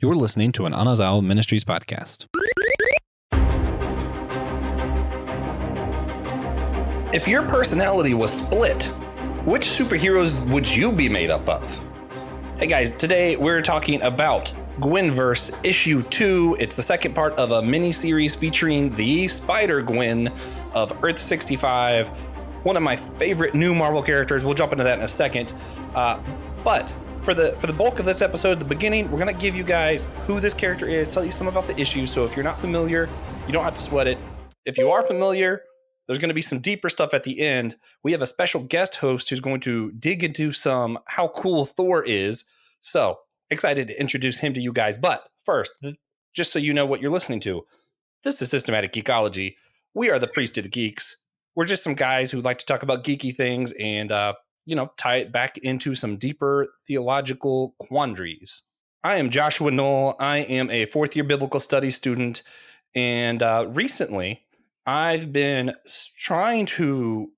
You're listening to an Anazao Ministries podcast. If your personality was split, which superheroes would you be made up of? Hey guys, today we're talking about Gwenverse Issue 2. It's the second part of a mini-series featuring the Spider-Gwen of Earth 65, one of my favorite new Marvel characters. We'll jump into that in a second. But for the bulk of this episode, the beginning, we're going to give you guys who this character is, tell you some about the issues. So if you're not familiar, you don't have to sweat it. If you are familiar, there's going to be some deeper stuff at the end. We have a special guest host who's going to dig into some how cool Thor is. So excited to introduce him to you guys. But first, just so you know what you're listening to, this is Systematic Geekology. We are the Priesthood Geeks. We're just some guys who like to talk about geeky things and, tie it back into some deeper theological quandaries. I am Joshua Knoll. I am a fourth-year biblical studies student. And recently, I've been I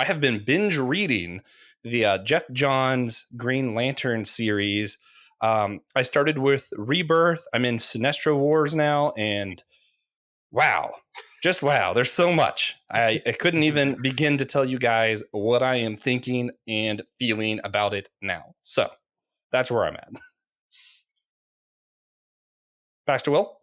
have been binge reading the Jeff Johns Green Lantern series. I started with Rebirth. I'm in Sinestro Wars now, and wow, there's so much. I couldn't even begin to tell you guys what I am thinking and feeling about it now. So that's where I'm at. Pastor Will?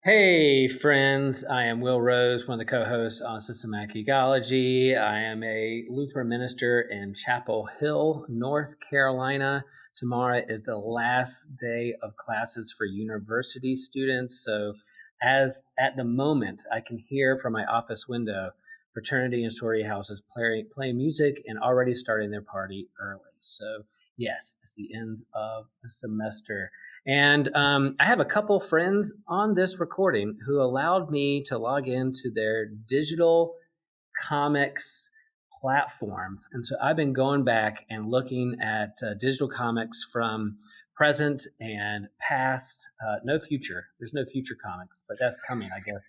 Hey friends, I am Will Rose, one of the co-hosts on Systematic Geekology. I am a Lutheran minister in Chapel Hill, North Carolina. Tomorrow is the last day of classes for university students. So as at the moment, I can hear from my office window, fraternity and sorority houses playing music and already starting their party early. So yes, it's the end of the semester. And I have a couple friends on this recording who allowed me to log into their digital comics platforms. And so I've been going back and looking at digital comics from present and past, no future. There's no future comics, but that's coming, I guess,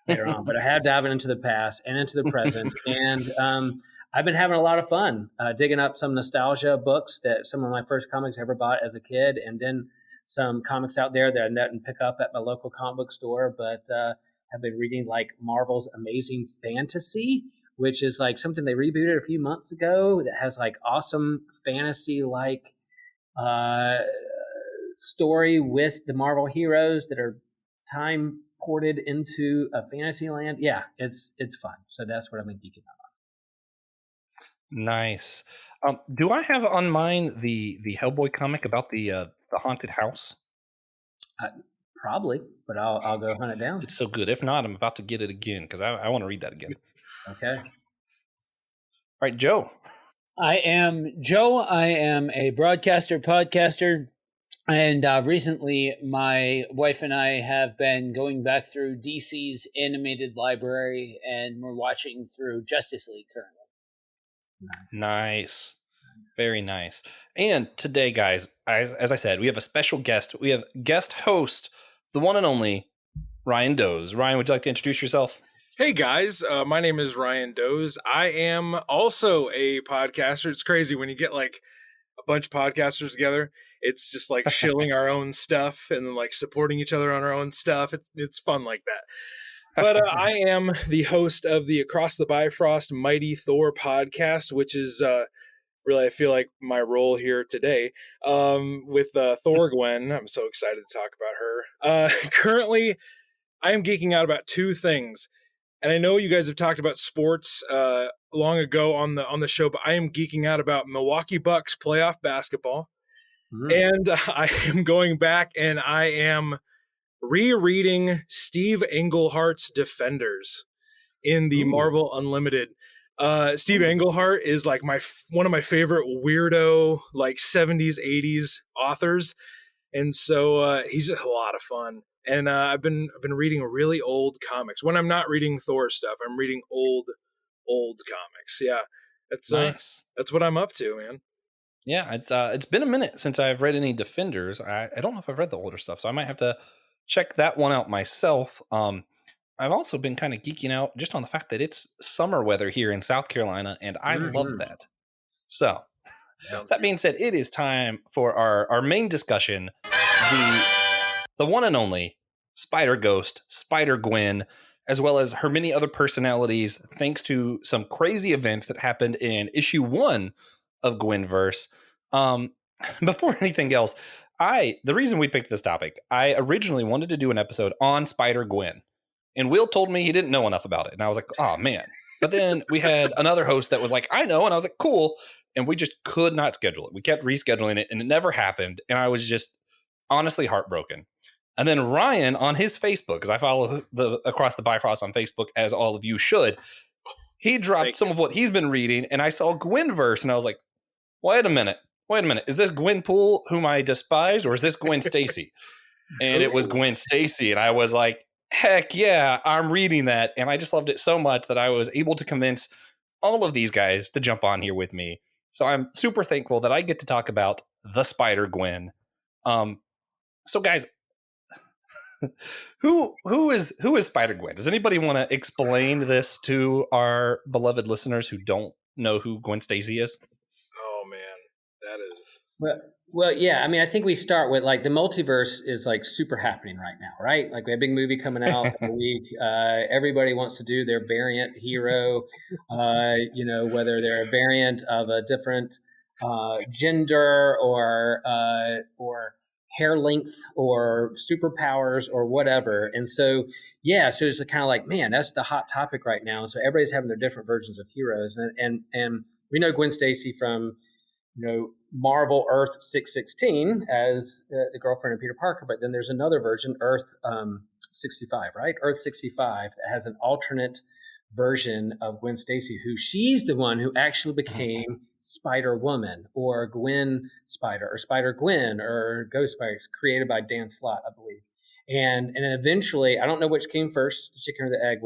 later on. But I have diving into the past and into the present. And I've been having a lot of fun digging up some nostalgia books that some of my first comics I ever bought as a kid. And then some comics out there that I didn't pick up at my local comic book store, but have been reading like Marvel's Amazing Fantasy, which is like something they rebooted a few months ago that has like awesome fantasy-like story with the Marvel heroes that are time ported into a fantasy land. Yeah, it's fun. So that's what I've been geeking out on. Nice. Do I have on mine the Hellboy comic about the haunted house? Probably, but I'll go hunt it down. It's so good. If not, I'm about to get it again because I want to read that again. Okay. All right, Joe. I am Joe. I am a podcaster, and recently my wife and I have been going back through DC's animated library, and we're watching through Justice League currently. Nice. Very nice. And today, guys, as I said, we have a special guest. We have guest host, the one and only Ryan Doze. Ryan, would you like to introduce yourself? Hey, guys. My name is Ryan Doze. I am also a podcaster. It's crazy when you get like a bunch of podcasters together. It's just like shilling our own stuff and then like supporting each other on our own stuff. It's fun like that. But I am the host of the Across the Bifrost Mighty Thor podcast, which is really, I feel like my role here today with Thor Gwen. I'm so excited to talk about her. Currently, I am geeking out about two things. And I know you guys have talked about sports long ago on the show, but I am geeking out about Milwaukee Bucks playoff basketball. Mm-hmm. And I am going back and I am rereading Steve Englehart's Defenders in the Marvel Unlimited. Steve Englehart is like one of my favorite weirdo like 70s 80s authors, and so he's just a lot of fun. And I've been reading really old comics. When I'm not reading Thor stuff, I'm reading old comics. Yeah, that's nice. That's what I'm up to, man. Yeah, it's been a minute since I've read any Defenders. I don't know if I've read the older stuff, so I might have to check that one out myself. I've also been kind of geeking out just on the fact that it's summer weather here in South Carolina, and I love that. So Sounds That being said, it is time for our main discussion. The one and only Spider Ghost, Spider Gwen, as well as her many other personalities, thanks to some crazy events that happened in issue 1 of Gwenverse. Before anything else, the reason we picked this topic, I originally wanted to do an episode on Spider Gwen, and Will told me he didn't know enough about it, and I was like, oh man. But then we had another host that was like, I know, and I was like, cool, and we just could not schedule it. We kept rescheduling it, and it never happened, and I was just honestly heartbroken. And then Ryan on his Facebook, because I follow the Across the Bifrost on Facebook, as all of you should, he dropped some of what he's been reading, and I saw Gwenverse, and I was like, wait a minute. Is this Gwenpool whom I despise, or is this Gwen Stacy? And it was Gwen Stacy, and I was like, heck yeah, I'm reading that. And I just loved it so much that I was able to convince all of these guys to jump on here with me. So I'm super thankful that I get to talk about the Spider Gwen. So guys, who is Spider Gwen? Does anybody want to explain this to our beloved listeners who don't know who Gwen Stacy is? Oh man, that is. Well, yeah. I mean, I think we start with like the multiverse is like super happening right now, right? Like we have a big movie coming out in a week. Everybody wants to do their variant hero, whether they're a variant of a different gender or hair length or superpowers or whatever. And so, yeah, so it's kind of like, man, that's the hot topic right now. And so everybody's having their different versions of heroes. And we know Gwen Stacy from, Marvel Earth 616 as the girlfriend of Peter Parker, but then there's another version, Earth 65, right? Earth 65 that has an alternate version of Gwen Stacy, who she's the one who actually became Spider-Woman or Gwen Spider or Spider-Gwen or Ghost Spider, created by Dan Slott, I believe. And then eventually, I don't know which came first, the chicken or the egg.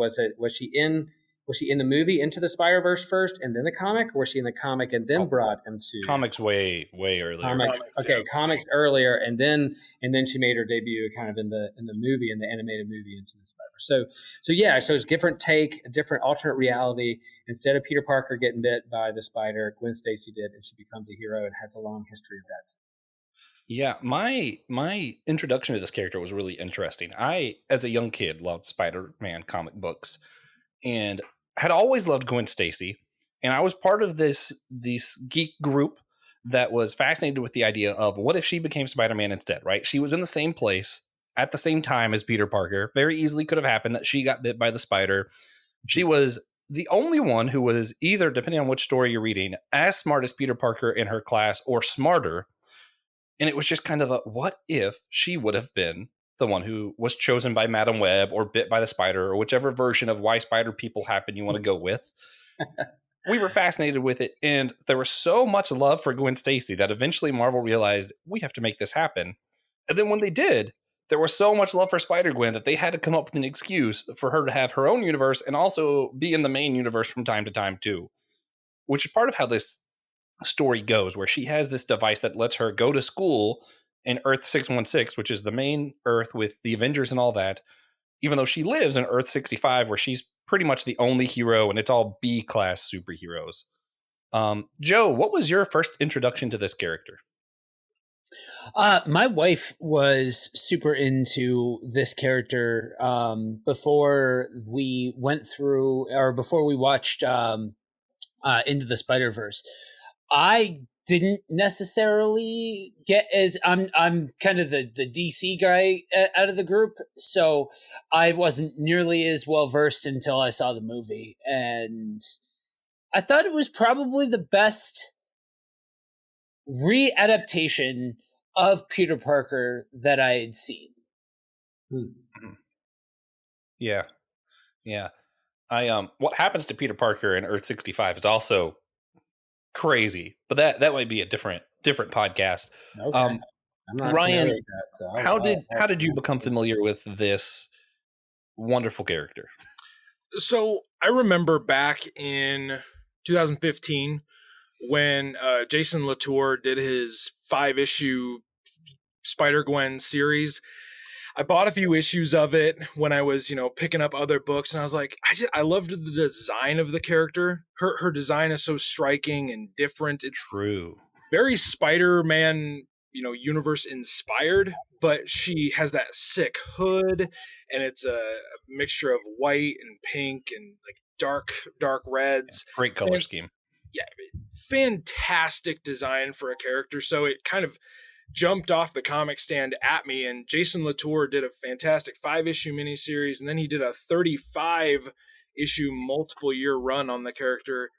Was she in the movie Into the Spider-Verse first and then the comic, or was she in the comic and then brought into comics way earlier? Comics earlier, and then she made her debut kind of in the movie, in the animated movie Into the Spider-Verse. So it's a different take, a different alternate reality. Instead of Peter Parker getting bit by the spider, Gwen Stacy did, and she becomes a hero and has a long history of that. Yeah, my introduction to this character was really interesting. I, as a young kid, loved Spider-Man comic books and had always loved Gwen Stacy. And I was part of this geek group that was fascinated with the idea of what if she became Spider-Man instead, right? She was in the same place at the same time as Peter Parker. Very easily could have happened that she got bit by the spider. She was the only one who was either, depending on which story you're reading, as smart as Peter Parker in her class or smarter. And it was just kind of a, what if she would have been the one who was chosen by Madam Web or bit by the spider, or whichever version of why spider people happen you want to go with. We were fascinated with it, and there was so much love for Gwen Stacy that eventually Marvel realized we have to make this happen. And then when they did, there was so much love for Spider-Gwen that they had to come up with an excuse for her to have her own universe and also be in the main universe from time to time too, which is part of how this story goes, where she has this device that lets her go to school in Earth 616, which is the main Earth with the Avengers and all that, even though she lives in Earth 65, where she's pretty much the only hero and it's all B-class superheroes. Joe, what was your first introduction to this character? My wife was super into this character before we went through, or before we watched Into the Spider-Verse. I didn't necessarily get as I'm kind of the DC guy out of the group, so I wasn't nearly as well versed until I saw the movie, and I thought it was probably the best readaptation of Peter Parker that I had seen. Yeah. What happens to Peter Parker in Earth 65 is also crazy, but that might be a different podcast. Okay. I'm not Ryan, with that, so how did you become familiar with this wonderful character? So I remember back in 2015 when Jason Latour did his 5-issue Spider-Gwen series. I bought a few issues of it when I was, picking up other books, and I was like, I loved the design of the character. Her design is so striking and different. It's true. very Spider-Man, universe inspired, but she has that sick hood, and it's a mixture of white and pink and like dark reds. Great color scheme. Yeah, fantastic design for a character. So it kind of jumped off the comic stand at me, and Jason Latour did a fantastic 5-issue miniseries, and then he did a 35-issue multiple year run on the character.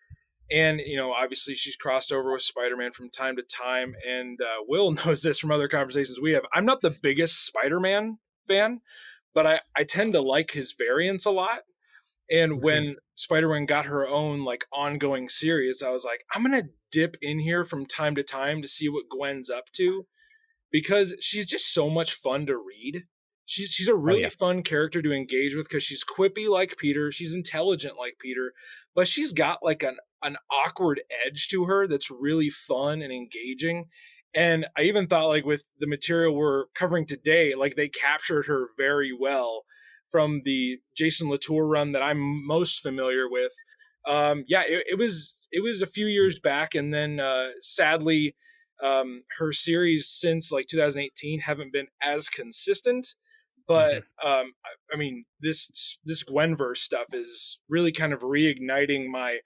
And, obviously she's crossed over with Spider-Man from time to time. And Will knows this from other conversations we have. I'm not the biggest Spider-Man fan, but I tend to like his variants a lot. And when Spider-Man got her own like ongoing series, I was like, I'm going to dip in here from time to time to see what Gwen's up to, because she's just so much fun to read. She's a really fun character to engage with because she's quippy like Peter. She's intelligent like Peter, but she's got like an awkward edge to her that's really fun and engaging. And I even thought like with the material we're covering today, like they captured her very well from the Jason Latour run that I'm most familiar with. It was a few years back, and then sadly, her series since like 2018 haven't been as consistent. But I mean, this Gwenverse stuff is really kind of reigniting my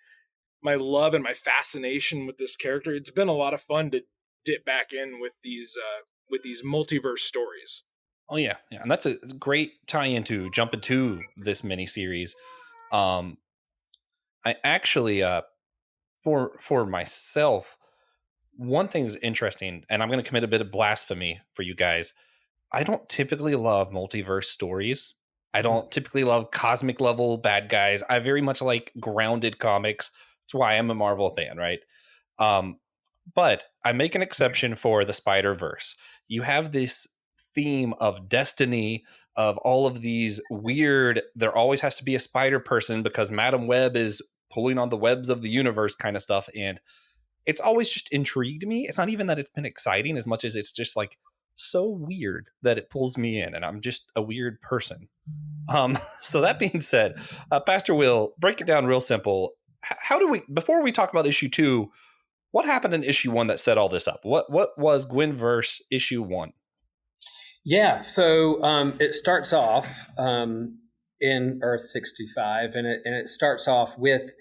love and my fascination with this character. It's been a lot of fun to dip back in with these multiverse stories. Oh yeah, and that's a great tie-in to jump into this miniseries. I actually, for myself, one thing is interesting, and I'm going to commit a bit of blasphemy for you guys. I don't typically love multiverse stories. I don't typically love cosmic level bad guys. I very much like grounded comics. That's why I'm a Marvel fan, right? But I make an exception for the Spider-Verse. You have this theme of destiny, of all of these weird, there always has to be a spider person because Madam Web is pulling on the webs of the universe kind of stuff. And it's always just intrigued me. It's not even that it's been exciting as much as it's just like so weird that it pulls me in, and I'm just a weird person. So that being said, Pastor Will, break it down real simple. How do we, before we talk about issue 2, what happened in issue 1 that set all this up? What was Gwenverse issue 1? Yeah, so it starts off in Earth 65, and it starts off with,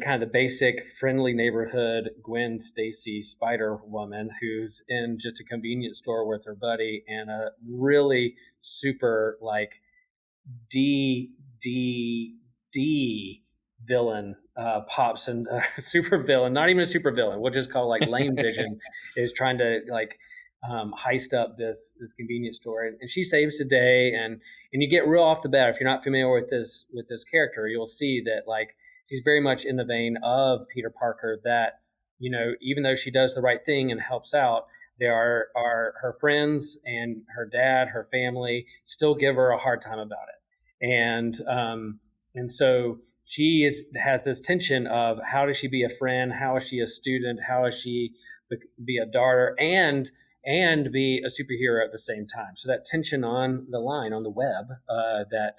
kind of the basic friendly neighborhood Gwen Stacy Spider-Woman who's in just a convenience store with her buddy, and a really super like D villain pops in, super villain, not even a super villain, we'll just call like Lame Vision is trying to like heist up this convenience store, and she saves the day, and you get real off the bat, if you're not familiar with this character, you'll see that like she's very much in the vein of Peter Parker, that even though she does the right thing and helps out, there are her friends and her dad, her family still give her a hard time about it, and so she has this tension of how does she be a friend, how is she a student, how is she be a daughter, and be a superhero at the same time. So that tension on the line, on the web, that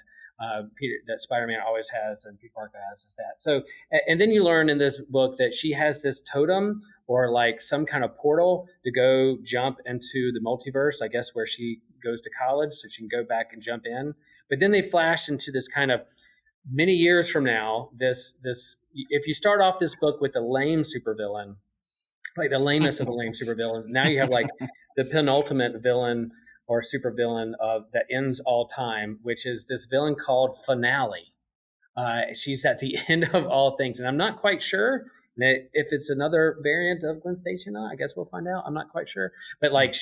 Spider-Man always has and Peter Parker has is that. So, and then you learn in this book that she has this totem or like some kind of portal to go jump into the multiverse, I guess, where she goes to college, so she can go back and jump in. But then they flash into this kind of many years from now, this if you start off this book with a lame supervillain, like the lamest of the lame supervillain, now you have like the penultimate villain or supervillain that ends all time, which is this villain called Finale. She's at the end of all things, and I'm not quite sure if it's another variant of Gwen Stacy or not. I guess we'll find out. I'm not quite sure, but like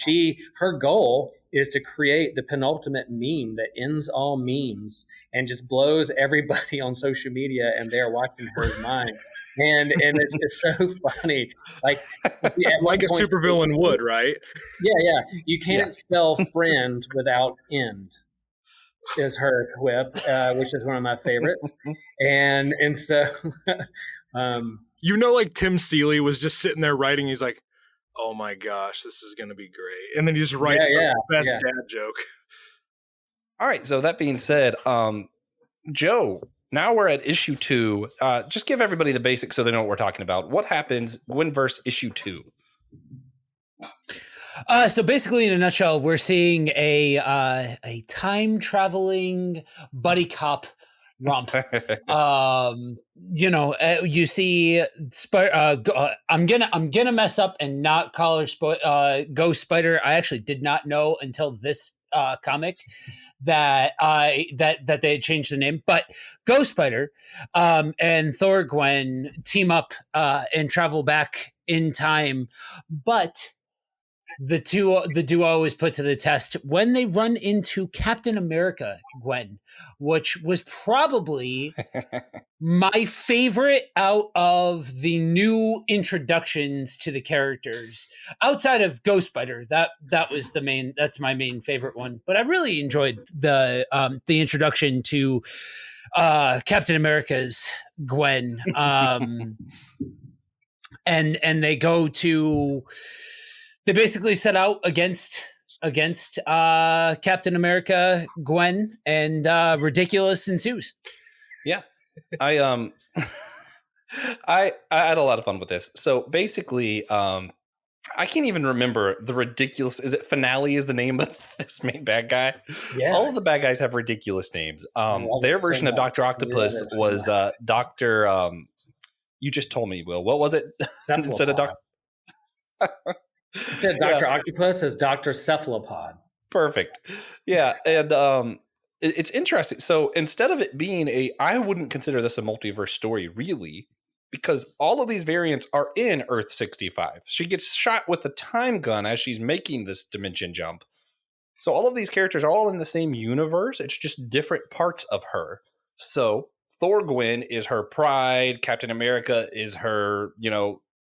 her goal is to create the penultimate meme that ends all memes and just blows everybody on social media and they're watching her mind. And it's so funny. Like a supervillain would, right? Yeah. You can't spell friend without end is her quip, which is one of my favorites. And so like Tim Seeley was just sitting there writing, he's like, oh my gosh, this is going to be great. And then he just writes the best dad joke. All right. So that being said, Joe, now we're at issue 2. Just give everybody the basics so they know what we're talking about. What happens Gwenverse issue 2? So basically, in a nutshell, we're seeing a time traveling buddy cop romp. You see, I'm gonna mess up and not call her Ghost Spider. I actually did not know until this comic that that they had changed the name, but Ghost Spider and Thor Gwen team up and travel back in time, but the duo is put to the test when they run into Captain America Gwen, which was probably my favorite out of the new introductions to the characters outside of Ghost Spider. That's my main favorite one, but I really enjoyed the introduction to Captain America's Gwen. And they go to they basically set out against Captain America Gwen, and ridiculous ensues. Yeah. I I had a lot of fun with this. So basically, I can't even remember the ridiculous. Is it Finale? Is the name of this main bad guy? Yeah. All of the bad guys have ridiculous names. Their version of Dr. Octopus was Doctor. You just told me, Will. What was it? Instead of Doctor. Instead of Dr. Octopus as Dr. Cephalopod. Perfect. Yeah, and it's interesting. So instead of it being I wouldn't consider this a multiverse story, really, because all of these variants are in Earth 65. She gets shot with a time gun as she's making this dimension jump. So all of these characters are all in the same universe. It's just different parts of her. So Thor Gwen is her pride. Captain America is her,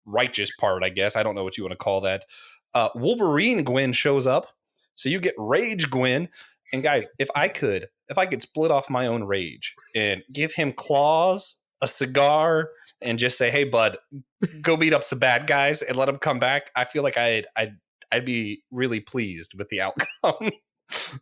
righteous part, I guess. I don't know what you want to call that. Wolverine Gwen shows up. So you get Rage Gwen. And guys, if I could split off my own rage and give him claws, a cigar, and just say, "Hey, bud, go beat up some bad guys and let him come back," I feel like I'd be really pleased with the outcome.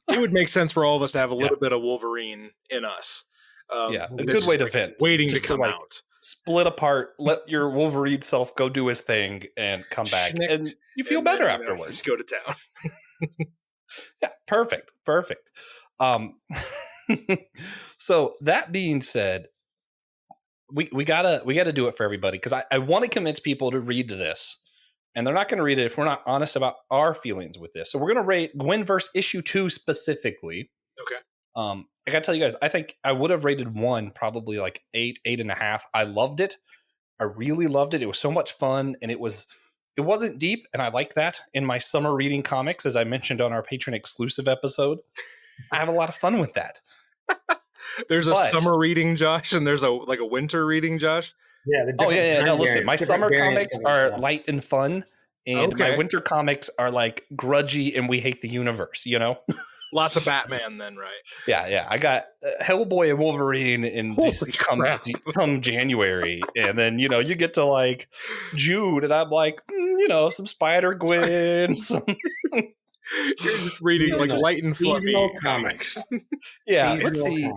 It would make sense for all of us to have a little bit of Wolverine in us. A good way to vent. Waiting just to come out. Split apart, let your Wolverine self go do his thing and come back. Schnicked, and you feel better afterwards. Just go to town. Yeah, perfect. So that being said, we gotta do it for everybody, because I want to convince people to read this, and they're not going to read it if we're not honest about our feelings with this. So we're going to rate Gwenverse issue 2 specifically. Okay. I gotta tell you guys, I think I would have rated 1 probably like 8.5. I loved it. I really loved it. It was so much fun, and it wasn't deep, and I like that in my summer reading comics, as I mentioned on our Patreon exclusive episode. I have a lot of fun with that. There's a summer reading Josh, and there's a winter reading Josh. Yeah. No, listen, my summer comics are light and fun, and my winter comics are like grudgy and we hate the universe, Lots of Batman then, right? Yeah. I got Hellboy and Wolverine in come January, and then you get to like June, and I'm like, some Spider-Gwen, some. You're just reading like light and fluffy comics. Yeah, let's see.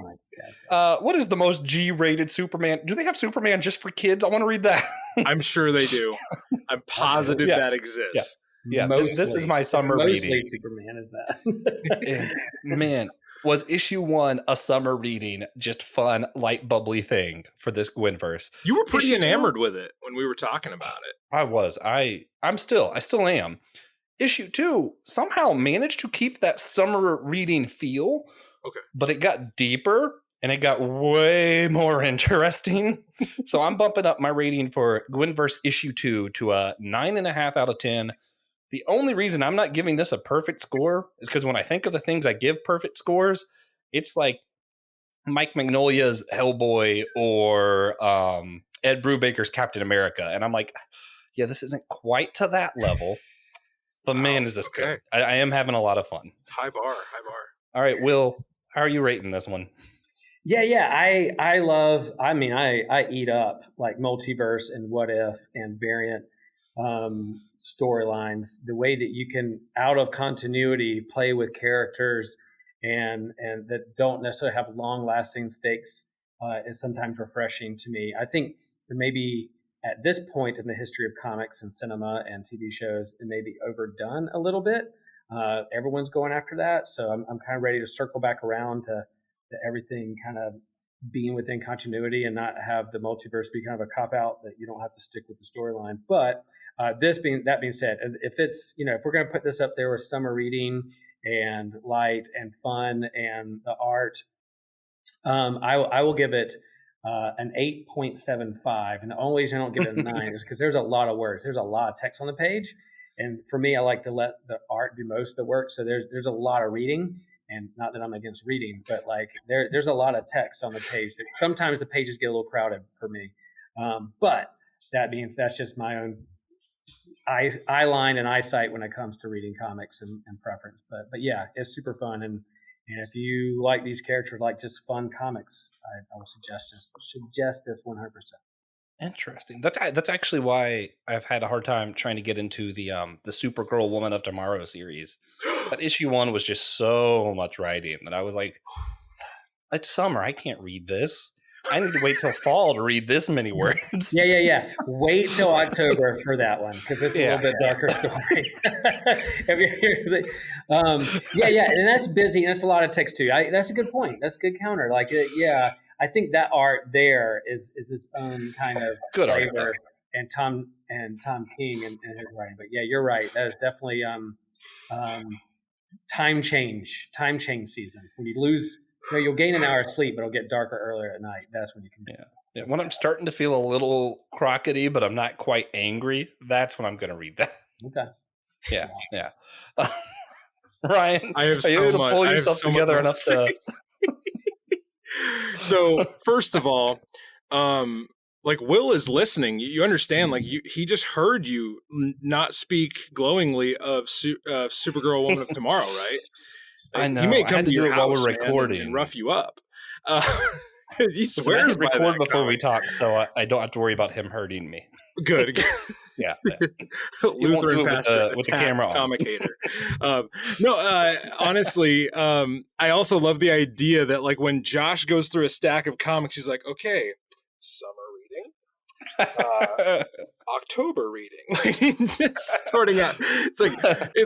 What is the most G-rated Superman? Do they have Superman just for kids? I want to read that. I'm sure they do. I'm positive that exists. Yeah, this is my summer reading. Mostly Superman is that. And, man, was issue 1 a summer reading, just fun, light, bubbly thing for this Gwenverse? You were pretty enamored with it when we were talking about it. I was. I still am. Issue 2 somehow managed to keep that summer reading feel. Okay. But it got deeper and it got way more interesting. So I'm bumping up my rating for Gwenverse issue 2 to a 9.5 out of 10. The only reason I'm not giving this a perfect score is because when I think of the things I give perfect scores, it's like Mike Mignolia's Hellboy or Ed Brubaker's Captain America. And I'm like, yeah, this isn't quite to that level. But man, is this good. I am having a lot of fun. High bar. All right, Will, how are you rating this one? Yeah. I eat up like multiverse and what if and variant storylines, the way that you can out of continuity play with characters and that don't necessarily have long lasting stakes is sometimes refreshing to me. I think there may be at this point in the history of comics and cinema and TV shows, it may be overdone a little bit. Everyone's going after that, so I'm kind of ready to circle back around to everything kind of being within continuity and not have the multiverse be kind of a cop out that you don't have to stick with the storyline. But that being said, if it's, if we're going to put this up there with summer reading and light and fun and the art, I will give it an 8.75. And the only reason I don't give it a 9 is because there's a lot of words. There's a lot of text on the page. And for me, I like to let the art do most of the work. So there's a lot of reading. And not that I'm against reading, but like there's a lot of text on the page. Sometimes the pages get a little crowded for me. But that's just my own eye line and eyesight when it comes to reading comics and preference. But yeah, it's super fun. And if you like these characters, like just fun comics, I would suggest this 100%. Interesting. That's actually why I've had a hard time trying to get into the Supergirl Woman of Tomorrow series. That issue 1 was just so much writing that I was like, it's summer, I can't read this. I need to wait till fall to read this many words. Yeah. Wait till October for that one because it's a little bit darker story. And that's busy and it's a lot of text too. That's a good point. That's a good counter. I think that art there is its own kind of good flavor, art. and Tom King and his writing. But yeah, you're right. That is definitely time change season. When you lose, you'll gain an hour of sleep, but it'll get darker earlier at night. That's when you can. Yeah. When I'm starting to feel a little crockety, but I'm not quite angry, that's when I'm going to read that. Okay. Yeah. Ryan, I have are you able to pull yourself together enough to? So first of all, like Will is listening. You understand? Like he just heard you not speak glowingly of Supergirl Woman of Tomorrow, right? I know. He may come I had to to do your it while house, we're man, recording and rough you up. He Listen, I swears can by record that before we comic. talk, so I don't have to worry about him hurting me. Good. Yeah. Lutheran pastor with the camera on. comic hater. Honestly, I also love the idea that like when Josh goes through a stack of comics, he's like, okay, summer reading, October reading, like just sorting out. It's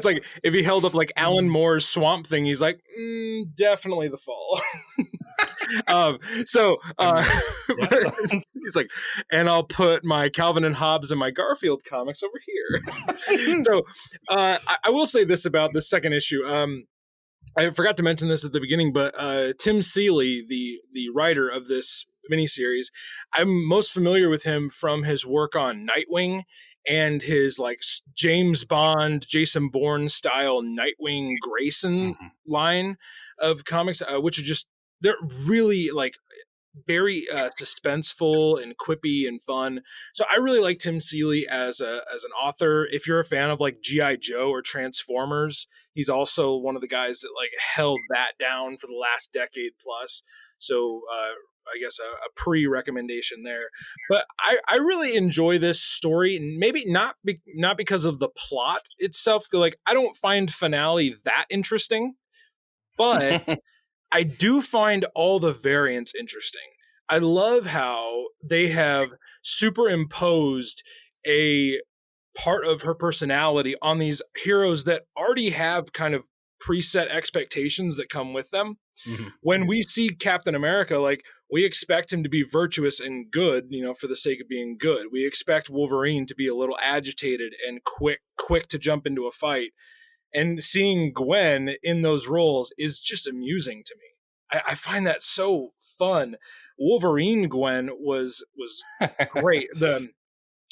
like if he held up like Alan Moore's Swamp Thing, he's like, definitely the fall. He's like, and I'll put my Calvin and Hobbes and my Garfield comics over here. So I will say this about the second issue. I forgot to mention this at the beginning, but Tim Seeley, the writer of this miniseries, I'm most familiar with him from his work on Nightwing and his like James Bond, Jason Bourne style Nightwing Grayson line of comics, which are just, they're really like very suspenseful and quippy and fun. So I really like Tim Seeley as an author. If you're a fan of like G.I. Joe or Transformers, he's also one of the guys that like held that down for the last decade plus. So I guess a pre-recommendation there. But I really enjoy this story, and maybe not because of the plot itself. Like I don't find finale that interesting, but I do find all the variants interesting. I love how they have superimposed a part of her personality on these heroes that already have kind of preset expectations that come with them. When we see Captain America, like we expect him to be virtuous and good, for the sake of being good. We expect Wolverine to be a little agitated and quick to jump into a fight. And seeing Gwen in those roles is just amusing to me. I find that so fun. Wolverine Gwen was great. I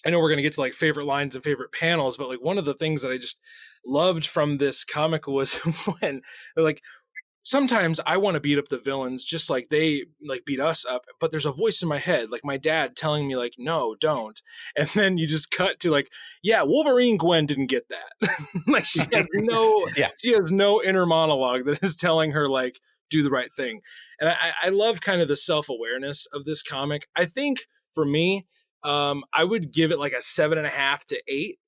know we're going to get to like favorite lines and favorite panels, but like one of the things that I just loved from this comic was when they're like, sometimes I want to beat up the villains just like they like beat us up, but there's a voice in my head, like my dad telling me like, no, don't. And then you just cut to like, yeah, Wolverine Gwen didn't get that. Like she has no inner monologue that is telling her like, do the right thing. And I love kind of the self-awareness of this comic. I think for me, I would give it like a 7.5 to 8.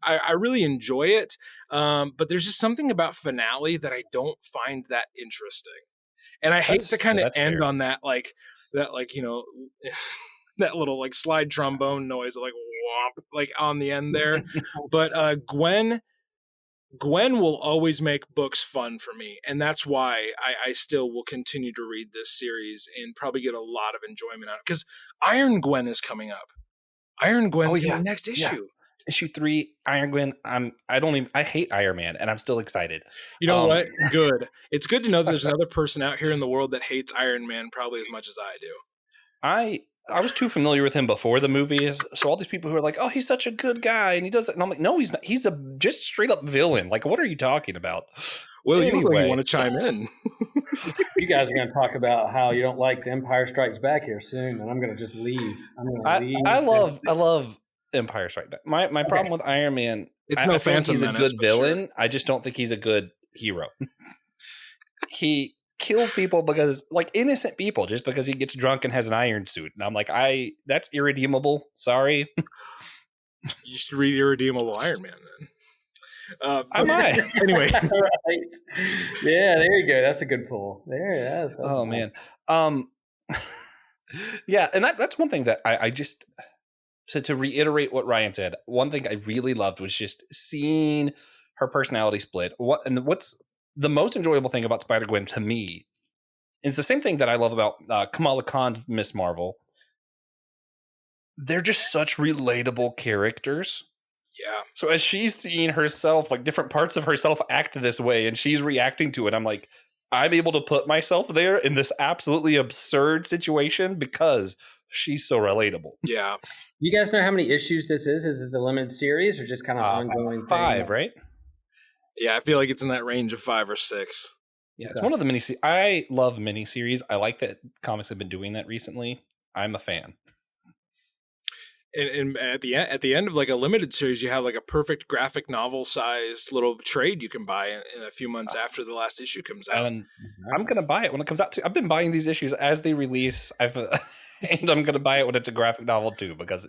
I really enjoy it, but there's just something about finale that I don't find that interesting, and I hate to kind of end on that, like that little like slide trombone noise, like womp, like on the end there. But Gwen will always make books fun for me, and that's why I still will continue to read this series and probably get a lot of enjoyment out of it. Because Iron Gwen is coming up. Iron Gwen's in the next issue. Yeah. Issue 3, Iron Gwen. I hate Iron Man, and I'm still excited. You know what? Good. It's good to know that there's another person out here in the world that hates Iron Man probably as much as I do. I was too familiar with him before the movies, so all these people who are like, "Oh, he's such a good guy," and he does that, and I'm like, "No, he's not. He's a just straight up villain. Like, what are you talking about?" Well, anyway, you want to chime in? You guys are going to talk about how you don't like The Empire Strikes Back here soon, and I'm going to just leave. I love Empire Strikes Back. My problem with Iron Man, it's no Phantom Menace. He's a good villain. Sure. I just don't think he's a good hero. He kills people because, like, innocent people, just because he gets drunk and has an iron suit, and I'm like, that's irredeemable. Sorry. You should read Irredeemable Iron Man then. I might. Anyway. Right. Yeah, there you go. That's a good pull. There. Oh nice. Man. Yeah, and that's one thing that I just to reiterate what Ryan said. One thing I really loved was just seeing her personality split. What's the most enjoyable thing about Spider-Gwen to me is the same thing that I love about Kamala Khan's Miss Marvel. They're just such relatable characters. Yeah. So as she's seeing herself, like different parts of herself act this way, and she's reacting to it, I'm like, I'm able to put myself there in this absolutely absurd situation because she's so relatable. Yeah. You guys know how many issues this is? Is this a limited series or just kind of ongoing 5, thing? right? Yeah, I feel like it's in that range of 5 or 6. Yeah, it's one of the miniseries. I love miniseries. I like that comics have been doing that recently. I'm a fan. And at the end of like a limited series, you have like a perfect graphic novel sized little trade you can buy in a few months after the last issue comes out. And I'm gonna buy it when it comes out too. I've been buying these issues as they release. And I'm gonna buy it when it's a graphic novel too because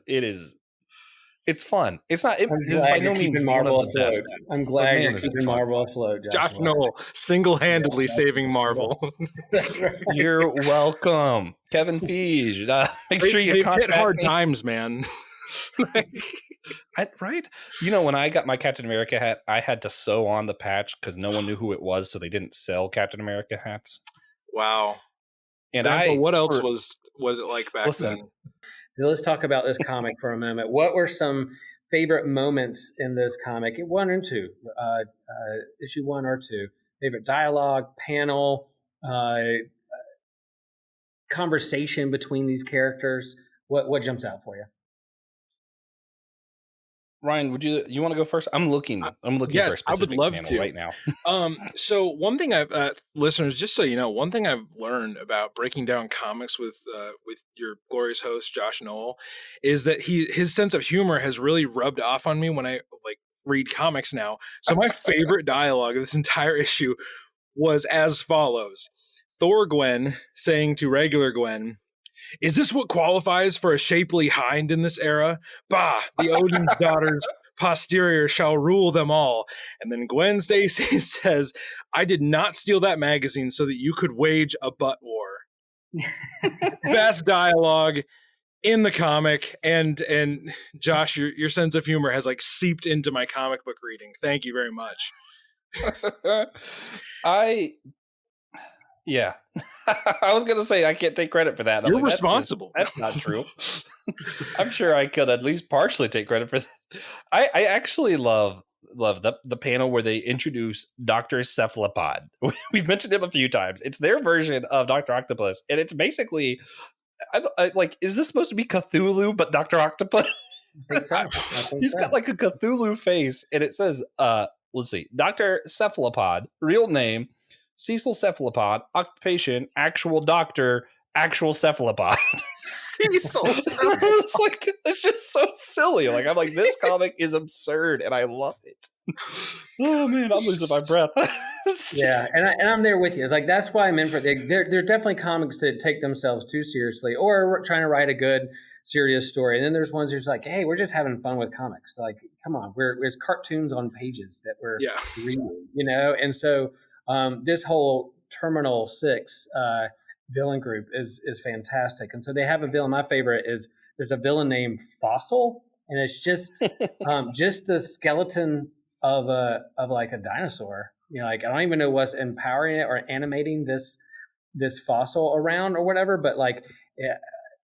it's fun. It's not. It's by no means Marvel one of the best. I'm glad you're keeping Marvel afloat. Josh Noel single-handedly saving Marvel. That's right. You're welcome, Kevin Feige. Make sure you hit hard times, man. Right? You know, when I got my Captain America hat, I had to sew on the patch because no one knew who it was, so they didn't sell Captain America hats. Wow. And what else was it like back then? So let's talk about this comic for a moment. What were some favorite moments in this comic? 1 and 2, issue 1 or 2. Favorite dialogue, panel, conversation between these characters. What jumps out for you? Ryan, would you want to go first? I'm looking. Yes, for a specific I would love panel to right now. So one thing I've listeners, just so you know, one thing I've learned about breaking down comics with your glorious host Josh Noel is that his sense of humor has really rubbed off on me when I like read comics now. So my favorite dialogue of this entire issue was as follows: Thor Gwen saying to regular Gwen, "Is this what qualifies for a shapely hind in this era? Bah, the Odin's daughter's posterior shall rule them all." And then Gwen Stacy says, "I did not steal that magazine so that you could wage a butt war." Best dialogue in the comic. And Josh, your sense of humor has like seeped into my comic book reading. Thank you very much. Yeah. I was going to say I can't take credit for that. You're responsible. That's not true. I'm sure I could at least partially take credit for that. I actually love the panel where they introduce Dr. Cephalopod. We've mentioned him a few times. It's their version of Dr. Octopus, and it's basically is this supposed to be Cthulhu but Dr. Octopus? He's got like a Cthulhu face, and it says let's see, Dr. Cephalopod, real name Cecil Cephalopod, occupation, actual doctor, actual cephalopod. Cecil Cephalopod. It's just so silly. Like, I'm like, this comic is absurd, and I love it. Oh man, I'm losing my breath. Yeah, and I'm there with you. It's like that's why I'm in for. They're definitely comics that take themselves too seriously, or trying to write a good, serious story. And then there's ones that's like, hey, we're just having fun with comics. Like, come on, there's cartoons on pages that we're reading, And so this whole Terminal 6, villain group is fantastic. And so they have a villain. My favorite is there's a villain named Fossil, and it's just the skeleton of like a dinosaur. Like I don't even know what's empowering it or animating this fossil around or whatever, but like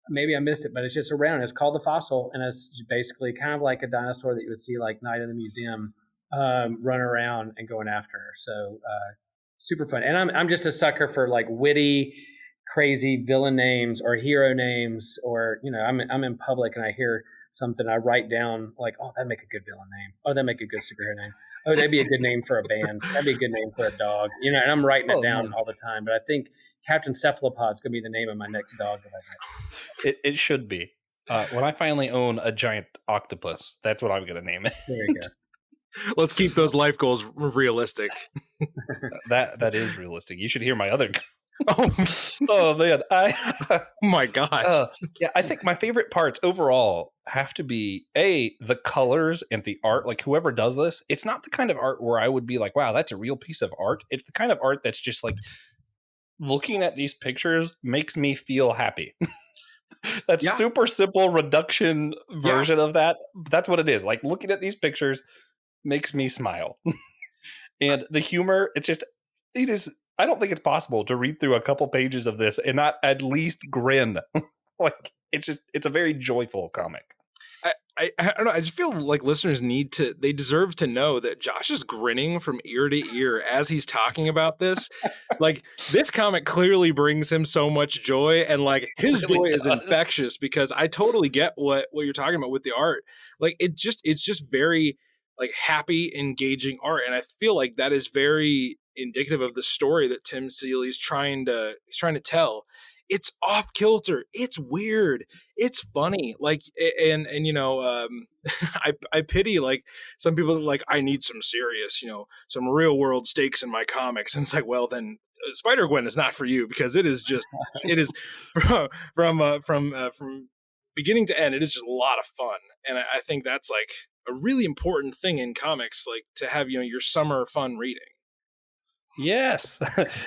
maybe I missed it, but it's just around. It's called the Fossil, and it's basically kind of like a dinosaur that you would see like Night in the Museum run around and going after her. So super fun. And I'm just a sucker for like witty, crazy villain names or hero names, or I'm in public and I hear something, I write down like, oh, that'd make a good villain name. Oh, that'd make a good superhero name. Oh, that'd be a good name for a band. That'd be a good name for a dog. And I'm writing it down all the time. But I think Captain Cephalopod's gonna be the name of my next dog that I get. It should be. When I finally own a giant octopus, that's what I'm gonna name it. There you go. Let's keep those life goals realistic. That is realistic. You should hear my other. Oh man, oh my god. Yeah, I think my favorite parts overall have to be the colors and the art. Like whoever does this, it's not the kind of art where I would be like, wow, that's a real piece of art. It's the kind of art that's just like looking at these pictures makes me feel happy. That's super simple reduction version of that. That's what it is. Like looking at these pictures makes me smile. And the humor, it is, I don't think it's possible to read through a couple pages of this and not at least grin. Like it's a very joyful comic. I don't know. I just feel like listeners they deserve to know that Josh is grinning from ear to ear as he's talking about this. Like this comic clearly brings him so much joy, and like his joy is infectious, because I totally get what you're talking about with the art. Like it's just very like happy, engaging art. And I feel like that is very indicative of the story that Tim Seeley's trying to tell. It's off kilter. It's weird. It's funny. Like, and I pity like some people like, I need some serious, some real world stakes in my comics. And it's like, well, then Spider-Gwen is not for you, because it is from beginning to end, it is just a lot of fun. And I think that's like a really important thing in comics, like to have, your summer fun reading. Yes.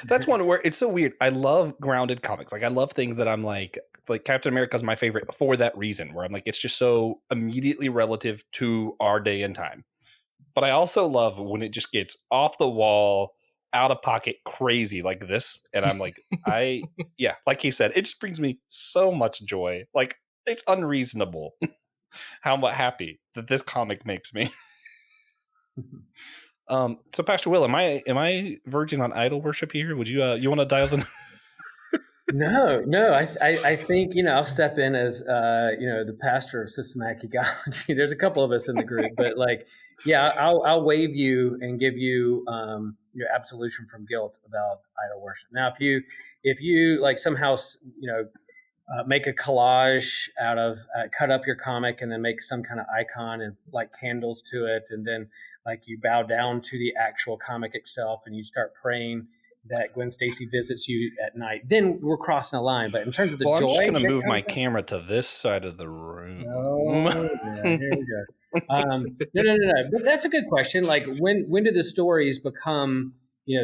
That's one where it's so weird. I love grounded comics. Like I love things that I'm like Captain America is my favorite for that reason, where I'm like, it's just so immediately relative to our day and time. But I also love when it just gets off the wall, out of pocket, crazy like this. And I'm like, like he said, it just brings me so much joy. Like it's unreasonable how happy that this comic makes me. So Pastor Will, am I verging on idol worship here? Would you want to dial in? No. I think I'll step in as the pastor of systematic ecology. There's a couple of us in the group, but like, I'll waive you and give you your absolution from guilt about idol worship. Now, if you like somehow make a collage out of cut up your comic and then make some kind of icon and like candles to it, and then like you bow down to the actual comic itself and you start praying that Gwen Stacy visits you at night, then we're crossing a line. But in terms of the joy, I'm just going to move my camera to this side of the room. Here we go. No. But that's a good question. Like when did the stories become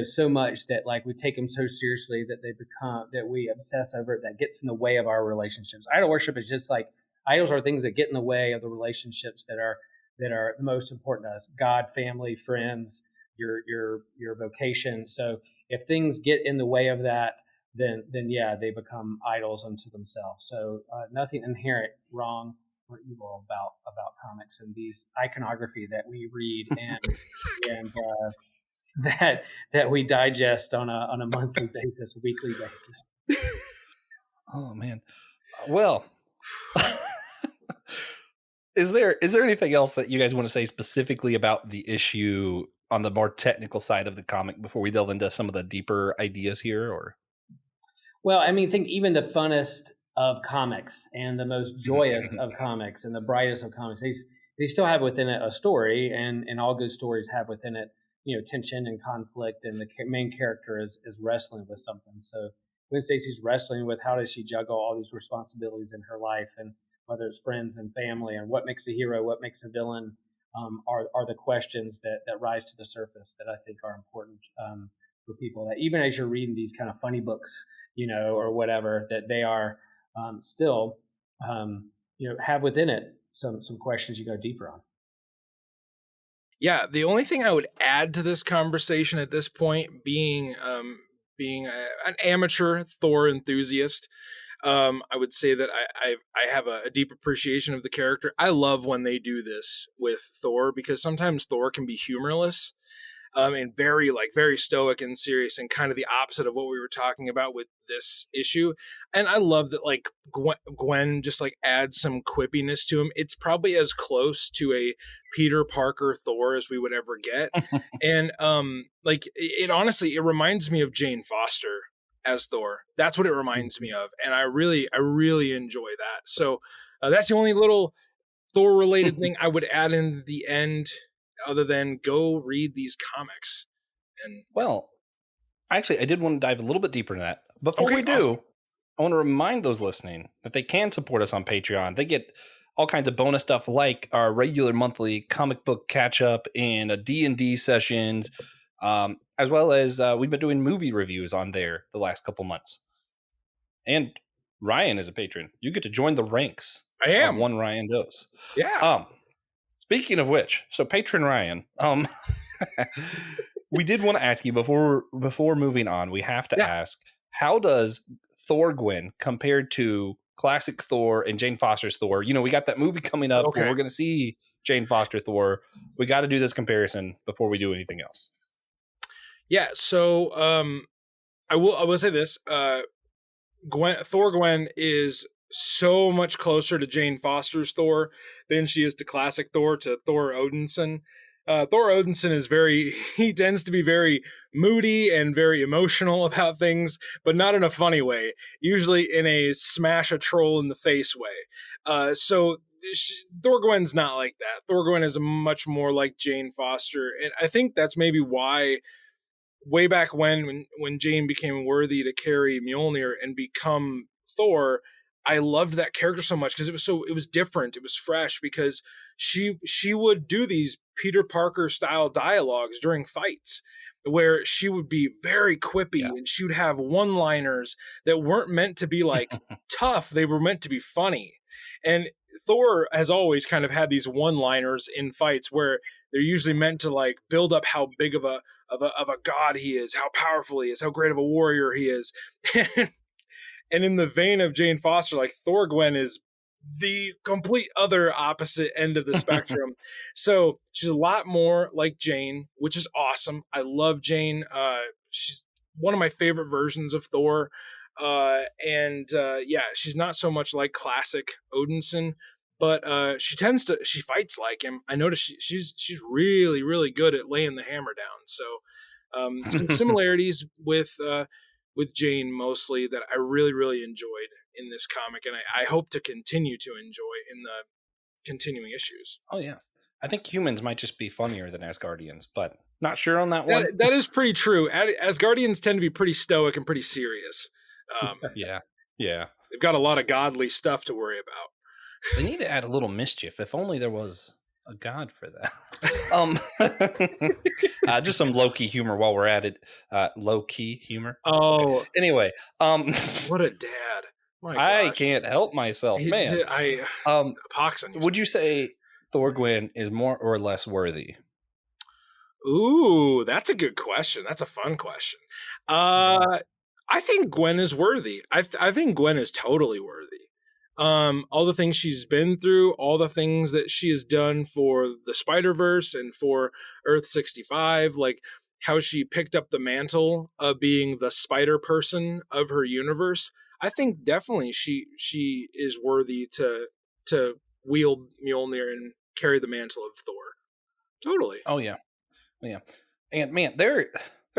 so much that like we take them so seriously that that we obsess over it, that gets in the way of our relationships? Idol worship is just like idols are things that get in the way of the relationships that are the most important to us: God, family, friends, your vocation. So if things get in the way of that, then they become idols unto themselves. So nothing inherent wrong or evil about comics and these iconography that we read and that we digest on a monthly basis, weekly basis. Oh man, well. Is there anything else that you guys want to say specifically about the issue on the more technical side of the comic before we delve into some of the deeper ideas here? Or, well, I mean, I think even the funnest of comics and the most joyous of comics and the brightest of comics, they still have within it a story, and all good stories have within it tension and conflict, and the main character is wrestling with something. So Gwen Stacy's wrestling with how does she juggle all these responsibilities in her life, and whether it's friends and family, and what makes a hero, what makes a villain, are the questions that rise to the surface that I think are important for people, that even as you're reading these kind of funny books, or whatever, that they are still, have within it some questions you go deeper on. Yeah, the only thing I would add to this conversation at this point, being an amateur Thor enthusiast, I would say that I have a deep appreciation of the character. I love when they do this with Thor, because sometimes Thor can be humorless, and very stoic and serious, and kind of the opposite of what we were talking about with this issue. And I love that like Gwen just like adds some quippiness to him. It's probably as close to a Peter Parker Thor as we would ever get. And it honestly, it reminds me of Jane Foster as Thor. That's what it reminds me of, and I really enjoy that. So that's the only little Thor related thing I would add in the end, other than go read these comics. And well, actually, I did want to dive a little bit deeper into that. Before we do, awesome. I want to remind those listening that they can support us on Patreon. They get all kinds of bonus stuff like our regular monthly comic book catch up and a D&D sessions, as well as we've been doing movie reviews on there the last couple months. And Ryan is a patron. You get to join the ranks. I am one Ryan Does. Yeah. Speaking of which, so patron Ryan, we did want to ask you before moving on, we have to ask, how does Thor Gwen compared to classic Thor and Jane Foster's Thor? We got that movie coming up where we're going to see Jane Foster Thor. We got to do this comparison before we do anything else. Yeah. So I will say this, Thor Gwen is so much closer to Jane Foster's Thor than she is to classic Thor, to Thor Odinson. Thor Odinson he tends to be very moody and very emotional about things, but not in a funny way, usually in a smash a troll in the face way. So Thor Gwen's not like that. Thor Gwen is much more like Jane Foster. And I think that's maybe why way back when Jane became worthy to carry Mjolnir and become Thor, I loved that character so much, because it was different. It was fresh, because she would do these Peter Parker style dialogues during fights where she would be very quippy, and she would have one-liners that weren't meant to be like tough. They were meant to be funny. And Thor has always kind of had these one-liners in fights where they're usually meant to like build up how big of a god he is, how powerful he is, how great of a warrior he is. And in the vein of Jane Foster, like Thor Gwen is the complete other opposite end of the spectrum. So she's a lot more like Jane, which is awesome. I love Jane. She's one of my favorite versions of Thor. She's not so much like classic Odinson, but she fights like him. I noticed she's really, really good at laying the hammer down. So some similarities with Jane mostly that I really, really enjoyed in this comic, and I hope to continue to enjoy in the continuing issues. Oh yeah, I think humans might just be funnier than Asgardians, but not sure on that one. That is pretty true. Asgardians tend to be pretty stoic and pretty serious. Yeah. They've got a lot of godly stuff to worry about. They need to add a little mischief. If only there was a god for that. Just some low-key humor while we're at it. Low-key humor. Oh, okay. Anyway, what a dad! I can't help myself, man. Pox on you. Would you say Thor Gwen is more or less worthy? Ooh, that's a good question. That's a fun question. I think Gwen is worthy. I think Gwen is totally worthy. All the things she's been through, all the things that she has done for the Spider-Verse and for Earth 65, like how she picked up the mantle of being the Spider Person of her universe. I think definitely she is worthy to wield Mjolnir and carry the mantle of Thor. Totally. Oh yeah. And man, there's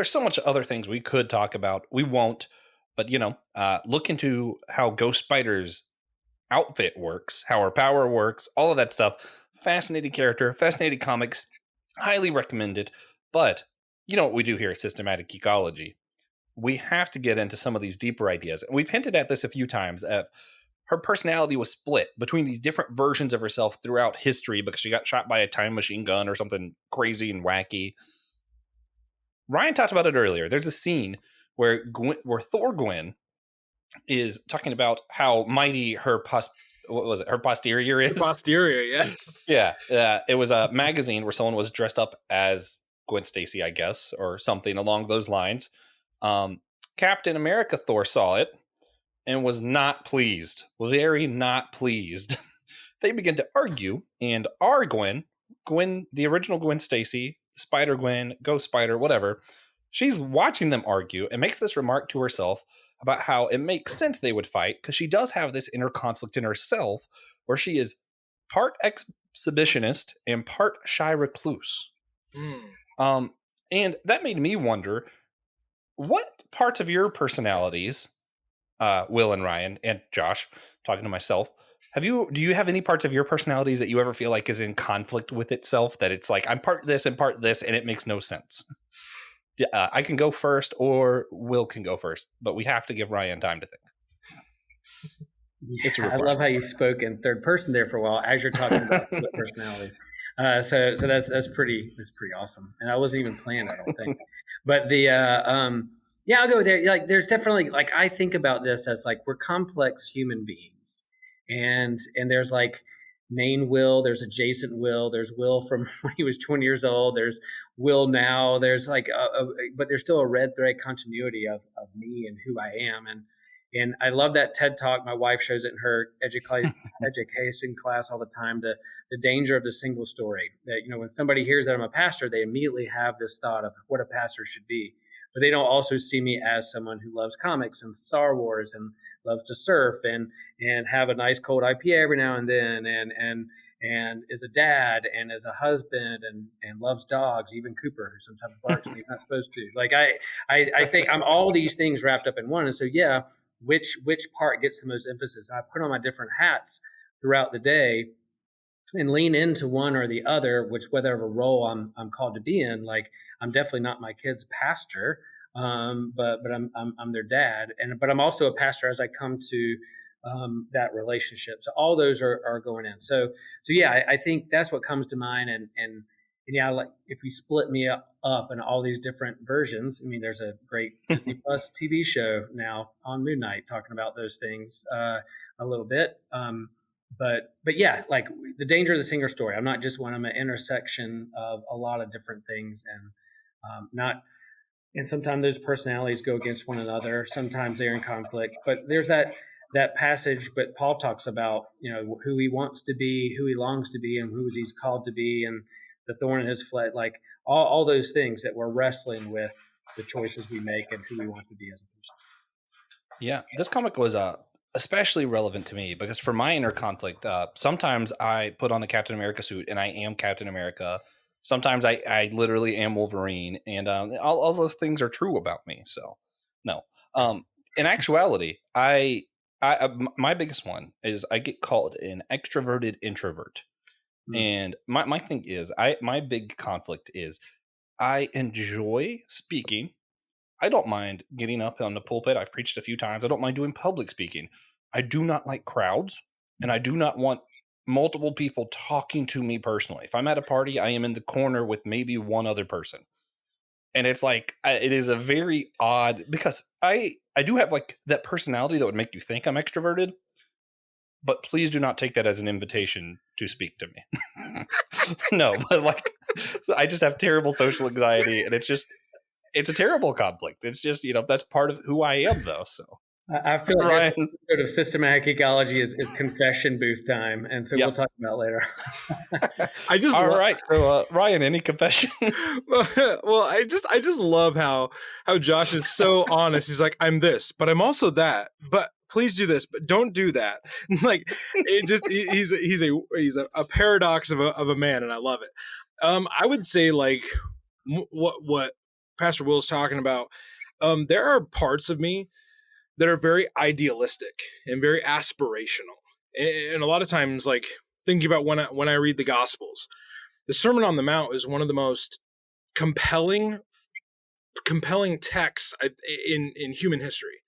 so much other things we could talk about. We won't, but look into how Ghost Spider's outfit works, how her power works, all of that stuff. Fascinating character, fascinating comics, highly recommended. But you know what we do here at Systematic Geekology? We have to get into some of these deeper ideas. And we've hinted at this a few times. Her personality was split between these different versions of herself throughout history because she got shot by a time machine gun or something crazy and wacky. Ryan talked about it earlier. There's a scene where Thorgwyn is talking about how mighty her her posterior is. The posterior, yes. Yeah, it was a magazine where someone was dressed up as Gwen Stacy, I guess, or something along those lines. Captain America Thor saw it and was not pleased, very not pleased. They begin to argue, and our Gwen, the original Gwen Stacy, Spider-Gwen, Ghost Spider, whatever, she's watching them argue and makes this remark to herself about how it makes sense they would fight because she does have this inner conflict in herself where she is part exhibitionist and part shy recluse. And that made me wonder, what parts of your personalities, Will and Ryan and Josh, talking to myself, do you have any parts of your personalities that you ever feel like is in conflict with itself, that it's like I'm part this and part this and it makes no sense? I can go first, or Will can go first, but we have to give Ryan time to think. I love how you spoke in third person there for a while as you're talking about the personalities. So that's pretty awesome. And I wasn't even playing, I don't think. But yeah, I'll go there. Like, there's definitely, like, I think about this as like we're complex human beings, and there's like main Will, there's adjacent Will, there's Will from when he was 20 years old, there's Will now, there's like but there's still a red thread continuity of me and who I am. And I love that TED Talk. My wife shows it in her education class all the time, the danger of the single story. That, you know, when somebody hears that I'm a pastor, they immediately have this thought of what a pastor should be. But they don't also see me as someone who loves comics and Star Wars and loves to surf and have a nice cold IPA every now and then and is a dad and is a husband and loves dogs, even Cooper, who sometimes barks when he's not supposed to. Like, I think I'm all these things wrapped up in one. And so, yeah, which part gets the most emphasis? I put on my different hats throughout the day and lean into one or the other, whatever role I'm called to be in. Like, I'm definitely not my kid's pastor, but I'm their dad, but I'm also a pastor as I come to that relationship. So all those are going in. So yeah, I think that's what comes to mind. And yeah, like if we split me up in all these different versions, I mean, there's a great Disney Plus TV show now on Moon Knight talking about those things a little bit. But yeah, like the danger of the single story. I'm not just one. I'm an intersection of a lot of different things, and and sometimes those personalities go against one another. Sometimes they're in conflict. But there's that passage, but Paul talks about, you know, who he wants to be, who he longs to be, and who he's called to be, and the thorn in his flesh, like all those things that we're wrestling with, the choices we make and who we want to be as a person. Yeah, this comic was especially relevant to me because for my inner conflict, sometimes I put on the Captain America suit and I am Captain America. Sometimes I literally am Wolverine, and all those things are true about me. So no, in actuality, I my biggest one is I get called an extroverted introvert. And my thing is, my big conflict is I enjoy speaking. I don't mind getting up on the pulpit. I've preached a few times. I don't mind doing public speaking. I do not like crowds, and I do not want multiple people talking to me personally. If I'm at a party, I am in the corner with maybe one other person. And it's like, it is a very odd, because I do have like that personality that would make you think I'm extroverted. But please do not take that as an invitation to speak to me. No, but like, I just have terrible social anxiety, and it's a terrible conflict. It's just, you know, that's part of who I am, though. So I feel like this sort of systematic ecology is confession booth time, and so we'll talk about it later. All right. So Ryan, any confession? Well, I just love how Josh is so honest. He's like, I'm this, but I'm also that. But please do this, but don't do that. Like, it just he's a paradox of a man, and I love it. I would say, like, what Pastor Will's talking about. There are parts of me that are very idealistic and very aspirational, and a lot of times, like, thinking about when I read the Gospels, the Sermon on the Mount is one of the most compelling texts in human history.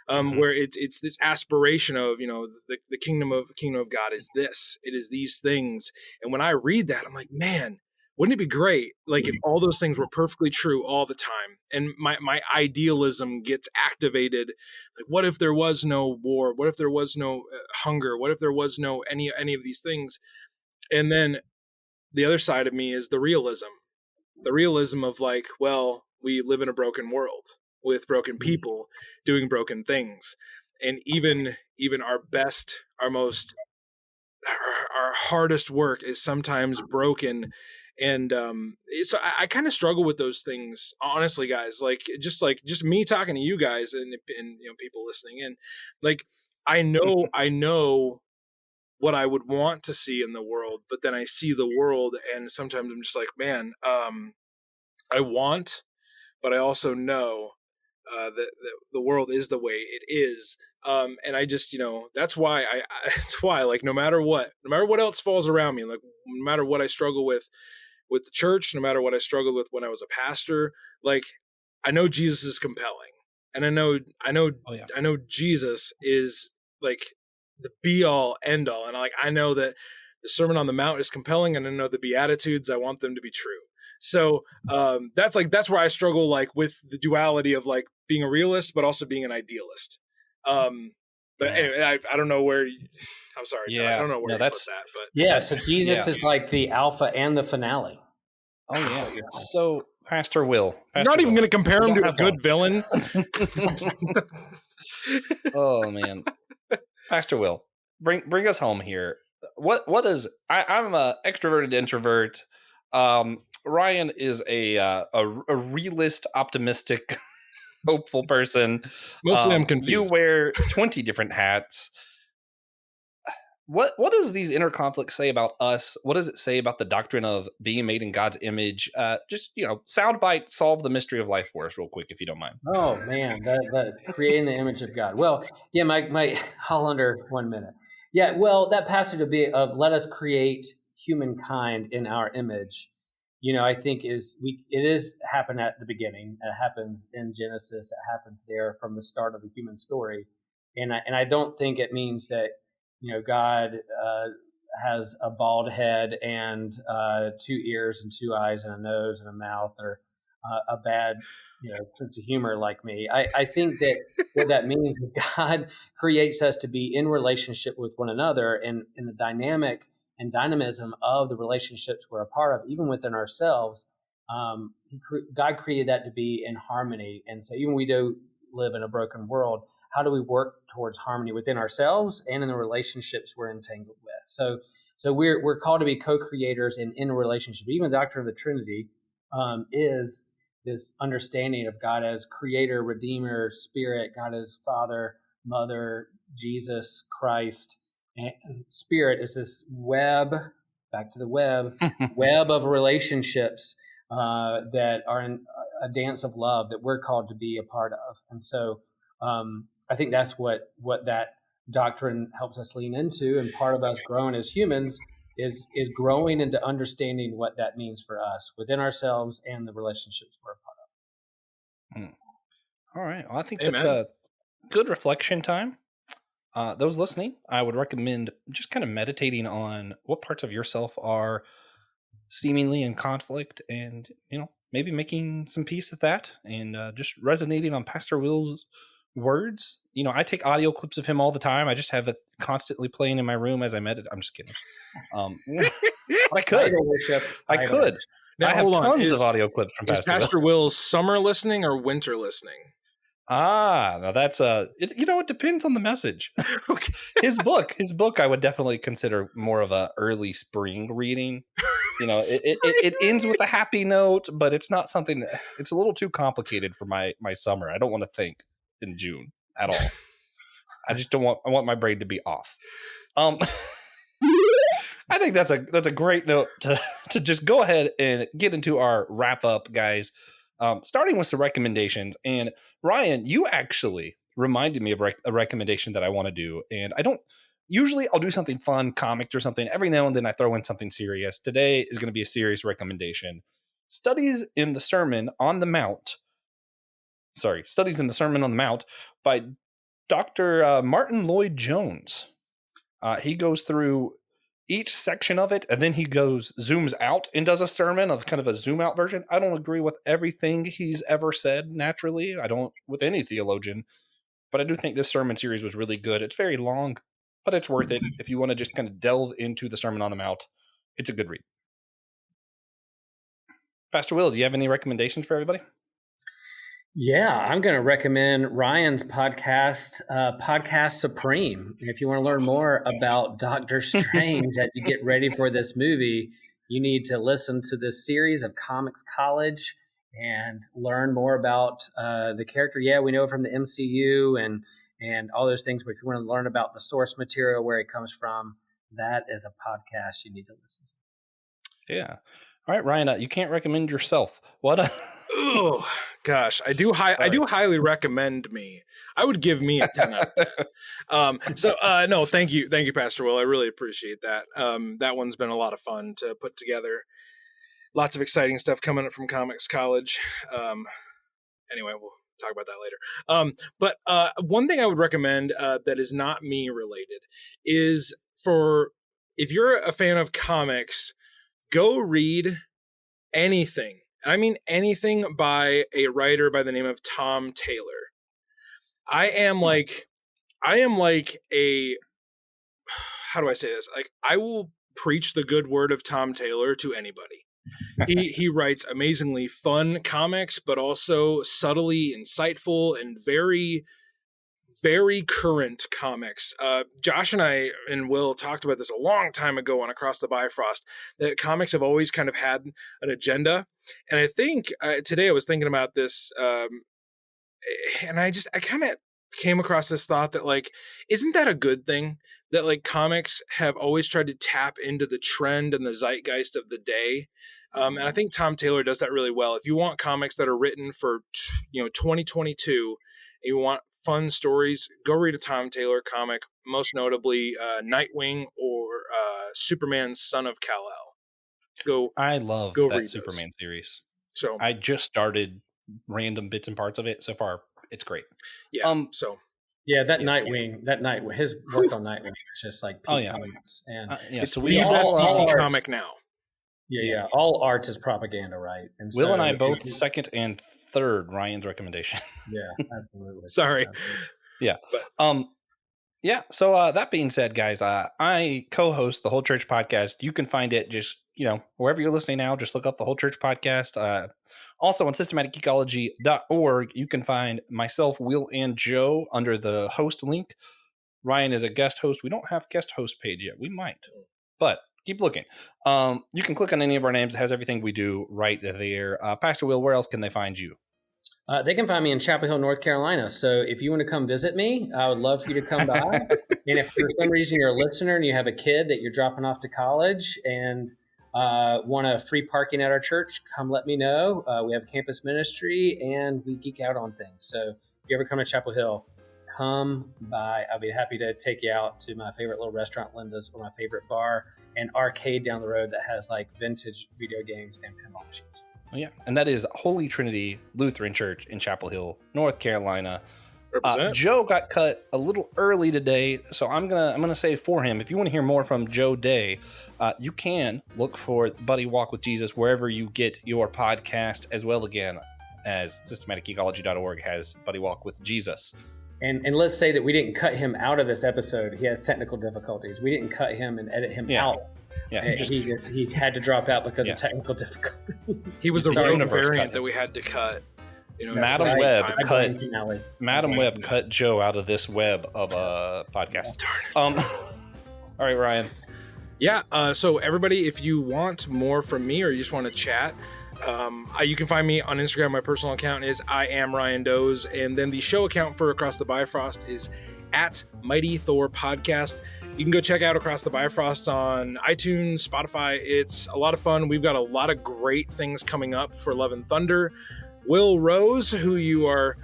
Where it's this aspiration of, you know, the kingdom of God is this, it is these things. And when I read that, I'm like, man, wouldn't it be great, like, if all those things were perfectly true all the time, and my idealism gets activated? Like, what if there was no war? What if there was no hunger? What if there was no any of these things? And then the other side of me is the realism of, like, well, we live in a broken world with broken people doing broken things, and even our best, our most, our hardest work is sometimes broken. And so I kind of struggle with those things, honestly, guys. Like just me talking to you guys, and people listening in, like, I know what I would want to see in the world, but then I see the world, and sometimes I'm just like, man, I want, but I also know that the world is the way it is. And I just, that's why that's why, like, no matter what else falls around me, like, no matter what I struggle with the church, no matter what I struggled with when I was a pastor, like, I know Jesus is compelling, and I know Jesus is, like, the be all end all. And, like, I know that the Sermon on the Mount is compelling, and I know the Beatitudes, I want them to be true. So that's where I struggle, like, with the duality of, like, being a realist, but also being an idealist. But anyway, I don't know where. I'm sorry. Yeah, I don't know where you put that. But yeah, so Jesus is like the alpha and the finale. Oh yeah. So Pastor Will, you're not even going to compare him to a good villain. Oh man, Pastor Will, bring us home here. What is? I'm a extroverted introvert. Ryan is a realist, optimistic, hopeful person. Mostly I'm confused. You wear 20 different hats. What does these inner conflicts say about us? What does it say about the doctrine of being made in God's image? Just, soundbite, solve the mystery of life for us real quick, if you don't mind. Oh man, that creating the image of God. Well, yeah, my all under 1 minute. Yeah, well, that passage of let us create humankind in our image, I think it is happen at the beginning. It happens in Genesis. It happens there from the start of the human story, and I don't think it means that God has a bald head and 2 ears and 2 eyes and a nose and a mouth, or a bad sense of humor like me. I think that what that means is God creates us to be in relationship with one another, and in the dynamic and dynamism of the relationships we're a part of, even within ourselves. God created that to be in harmony. And so even we do live in a broken world, how do we work towards harmony within ourselves and in the relationships we're entangled with? So we're called to be co-creators in a relationship. Even the doctrine of the Trinity is this understanding of God as creator, redeemer, spirit, God as Father, Mother, Jesus, Christ, and spirit is this web, back to the web, web of relationships that are in a dance of love that we're called to be a part of. And so I think that's what that doctrine helps us lean into. And part of us growing as humans is growing into understanding what that means for us within ourselves and the relationships we're a part of. All right. Well, I think that's a good reflection time. Those listening, I would recommend just kind of meditating on what parts of yourself are seemingly in conflict, and maybe making some peace with that, and just resonating on Pastor Will's words. I take audio clips of him all the time. I just have it constantly playing in my room as I meditate. I'm just kidding. I could. I could. Now, I have tons of audio clips from Pastor Will. Is Pastor Will's summer listening or winter listening? Now that's it depends on the message. Okay. His book I would definitely consider more of a early spring reading. It ends with a happy note, but it's not something that, it's a little too complicated for my summer. I don't want to think in June at all. I want my brain to be off. I think that's a great note to just go ahead and get into our wrap up, guys. Starting with some recommendations. And Ryan, you actually reminded me of a recommendation that I want to do. And usually I'll do something fun, comics or something. Every now and then I throw in something serious. Today is going to be a serious recommendation. Studies in the Sermon on the Mount by Dr. Martin Lloyd-Jones. He goes through each section of it, and then he zooms out and does a sermon of kind of a zoom out version. I don't agree with everything he's ever said, naturally. I don't with any theologian, but I do think this sermon series was really good. It's very long, but it's worth it. If you want to just kind of delve into the Sermon on the Mount, it's a good read. Pastor Will, do you have any recommendations for everybody? Yeah, I'm going to recommend Ryan's podcast, Podcast Supreme. If you want to learn more about Doctor Strange as you get ready for this movie, you need to listen to this series of Comics College and learn more about the character. Yeah, we know it from the MCU and all those things, but if you want to learn about the source material, where it comes from, that is a podcast you need to listen to. Yeah. All right, Ryan, you can't recommend yourself. What? Oh gosh, I do highly recommend me. I would give me a 10 out of 10. No, thank you, Pastor Will. I really appreciate that. That one's been a lot of fun to put together. Lots of exciting stuff coming up from Comics College. Anyway, we'll talk about that later. But one thing I would recommend that is not me related is if you're a fan of comics, go read anything. I mean anything by a writer by the name of Tom Taylor. I am like a, how do I say this? Like, I will preach the good word of Tom Taylor to anybody. He writes amazingly fun comics, but also subtly insightful and very, very current comics. Josh and I and Will talked about this a long time ago on Across the Bifrost, that comics have always kind of had an agenda. And I think today I was thinking about this, and I kind of came across this thought that, like, isn't that a good thing? That, like, comics have always tried to tap into the trend and the zeitgeist of the day. And I think Tom Taylor does that really well. If you want comics that are written for 2022, and you want fun stories, go read a Tom Taylor comic, most notably Nightwing or Superman's Son of Kal-El. I love that Superman series. So I just started random bits and parts of it. So far, it's great. Yeah. Nightwing, his work on Nightwing is just like peak moments. And it's so the best DC comic now. Yeah. All art is propaganda, right? And Will and I both second and third Ryan's recommendation. Yeah, absolutely. Sorry. Absolutely. Yeah. So that being said, guys, I co-host the Whole Church Podcast. You can find it just, wherever you're listening now, just look up the Whole Church Podcast. Also on systematicecology.org, you can find myself, Will, and Joe under the host link. Ryan is a guest host. We don't have guest host page yet. We might, but keep looking. You can click on any of our names. It has everything we do right there. Pastor Will, where else can they find you? They can find me in Chapel Hill, North Carolina. So if you want to come visit me, I would love for you to come by. And if for some reason you're a listener and you have a kid that you're dropping off to college and want a free parking at our church, come let me know. We have a campus ministry and we geek out on things. So if you ever come to Chapel Hill, come by. I'll be happy to take you out to my favorite little restaurant, Linda's, or my favorite bar and arcade down the road that has like vintage video games and pinball machines. Oh, yeah, and that is Holy Trinity Lutheran Church in Chapel Hill, North Carolina. Joe got cut a little early today, so I'm gonna say for him, if you want to hear more from Joe Day, you can look for Buddy Walk with Jesus wherever you get your podcast, as well again as systematicecology.org has Buddy Walk with Jesus. And let's say that we didn't cut him out of this episode. He has technical difficulties. We didn't cut him and edit him out. Yeah, he had to drop out because of technical difficulties. He was the rogue variant that we had to cut. Madam Webb cut Joe out of this web of a podcast. All right, Ryan. Yeah. So everybody, if you want more from me or you just want to chat, you can find me on Instagram. My personal account is I am Ryan Doze, and then the show account for Across the Bifrost is at Mighty Thor Podcast. You can go check out Across the Bifrost on iTunes, Spotify. It's a lot of fun. We've got a lot of great things coming up for Love and Thunder. Will Rose, who you are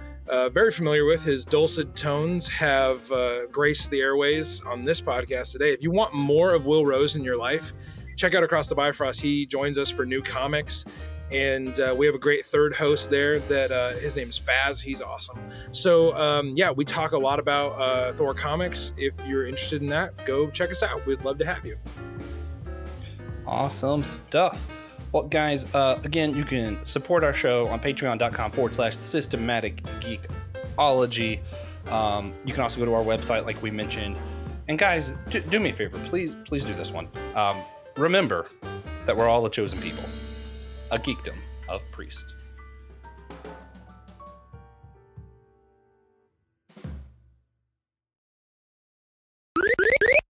very familiar with, his dulcet tones have graced the airways on this podcast today. If you want more of Will Rose in your life, check out Across the Bifrost. He joins us for new comics. And we have a great third host there that his name is Faz. He's awesome. So, we talk a lot about Thor comics. If you're interested in that, go check us out. We'd love to have you. Awesome stuff. Well, guys, again, you can support our show on patreon.com/systematicgeekology. You can also go to our website, like we mentioned. And guys, do me a favor, please do this one. Remember that we're all a chosen people, a geekdom of priest.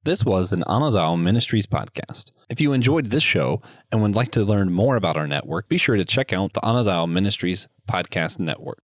This was an Anazao Ministries podcast. If you enjoyed this show and would like to learn more about our network, be sure to check out the Anazao Ministries Podcast Network.